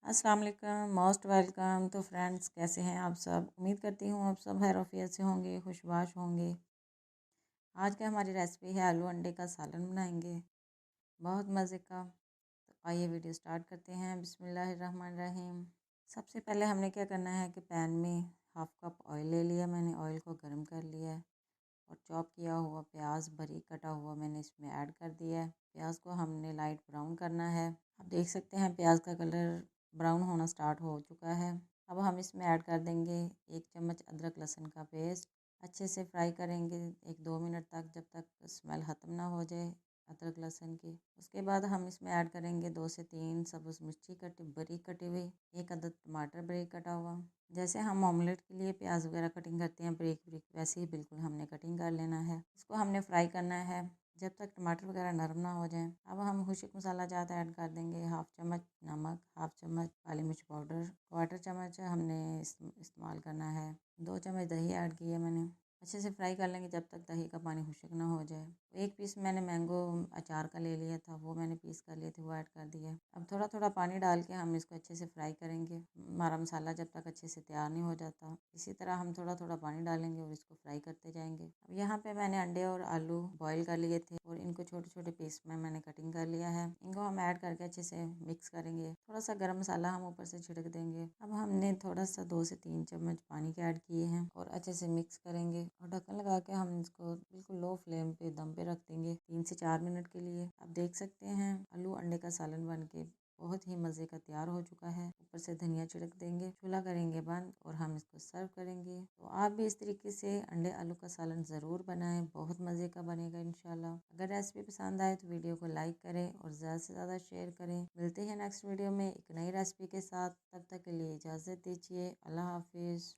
अस्सलाम वालेकुम, most welcome. तो फ्रेंड्स, कैसे हैं आप सब? उम्मीद करती हूँ आप सब खैर आफियत से होंगे, खुशबाश होंगे। आज की हमारी रेसिपी है आलू अंडे का सालन बनाएंगे, बहुत मज़े का। तो आइए वीडियो स्टार्ट करते हैं। बिस्मिल्लाहिर्रहमानिर्रहीम। सबसे पहले हमने क्या करना है कि पैन में हाफ़ कप ऑयल ले लिया मैंने। ऑयल को गर्म कर लिया है और चॉप किया हुआ प्याज बारीक कटा हुआ मैंने इसमें ऐड कर दिया है। प्याज को हमने लाइट ब्राउन करना है। आप देख सकते हैं प्याज का कलर ब्राउन होना स्टार्ट हो चुका है। अब हम इसमें ऐड कर देंगे 1 चम्मच अदरक लहसुन का पेस्ट। अच्छे से फ्राई करेंगे 1-2 मिनट तक, जब तक स्मेल ख़त्म ना हो जाए अदरक लहसुन की। उसके बाद हम इसमें ऐड करेंगे 2 से 3 सब्ज़ मिर्ची बारीक कटी हुई, 1 अदद टमाटर बारीक कटा हुआ। जैसे हम ऑमलेट के लिए प्याज वगैरह कटिंग करते हैं बारीक बारीक, वैसे ही बिल्कुल हमने कटिंग कर लेना है। इसको हमने फ्राई करना है जब तक टमाटर वगैरह नरम ना हो जाए। अब हम खुश्क मसाला ज़्यादा ऐड कर देंगे। 1/2 चम्मच नमक, 1/2 चम्मच काली मिर्च पाउडर, 1/4 चम्मच हमने इस्तेमाल करना है। 2 चम्मच दही ऐड की है मैंने। अच्छे से फ्राई कर लेंगे जब तक दही का पानी खुश्क ना हो जाए। 1 पीस मैंने मैंगो अचार का ले लिया था, वो मैंने पीस कर लिए थे, वो ऐड कर दिया। अब थोड़ा थोड़ा पानी डाल के हम इसको अच्छे से फ्राई करेंगे, हमारा मसाला जब तक अच्छे से तैयार नहीं हो जाता। इसी तरह हम थोड़ा थोड़ा पानी डालेंगे और इसको फ्राई करते जाएंगे। अब यहाँ पे मैंने अंडे और आलू बॉईल कर लिए थे और इनको छोटे छोटे पीस में मैंने कटिंग कर लिया है। इनको हम ऐड करके अच्छे से मिक्स करेंगे। थोड़ा सा गरम मसाला हम ऊपर से छिड़क देंगे। अब हमने थोड़ा सा 2 से 3 चम्मच पानी के ऐड किए हैं और अच्छे से मिक्स करेंगे और ढक्कन लगा के हम इसको बिल्कुल लो फ्लेम पे दम पे रख देंगे 3 से 4 मिनट के लिए। आप देख सकते हैं आलू अंडे का सालन बन के बहुत ही मज़े का तैयार हो चुका है। ऊपर से धनिया छिड़क देंगे, चूल्हा करेंगे बंद और हम इसको सर्व करेंगे। तो आप भी इस तरीके से अंडे आलू का सालन ज़रूर बनाएं, बहुत मज़े का बनेगा इंशाल्लाह। अगर रेसिपी पसंद आए तो वीडियो को लाइक करें और ज़्यादा से ज़्यादा शेयर करें। मिलते हैं नेक्स्ट वीडियो में एक नई रेसिपी के साथ। तब तक के लिए इजाज़त दीजिए। अल्लाह हाफिज़।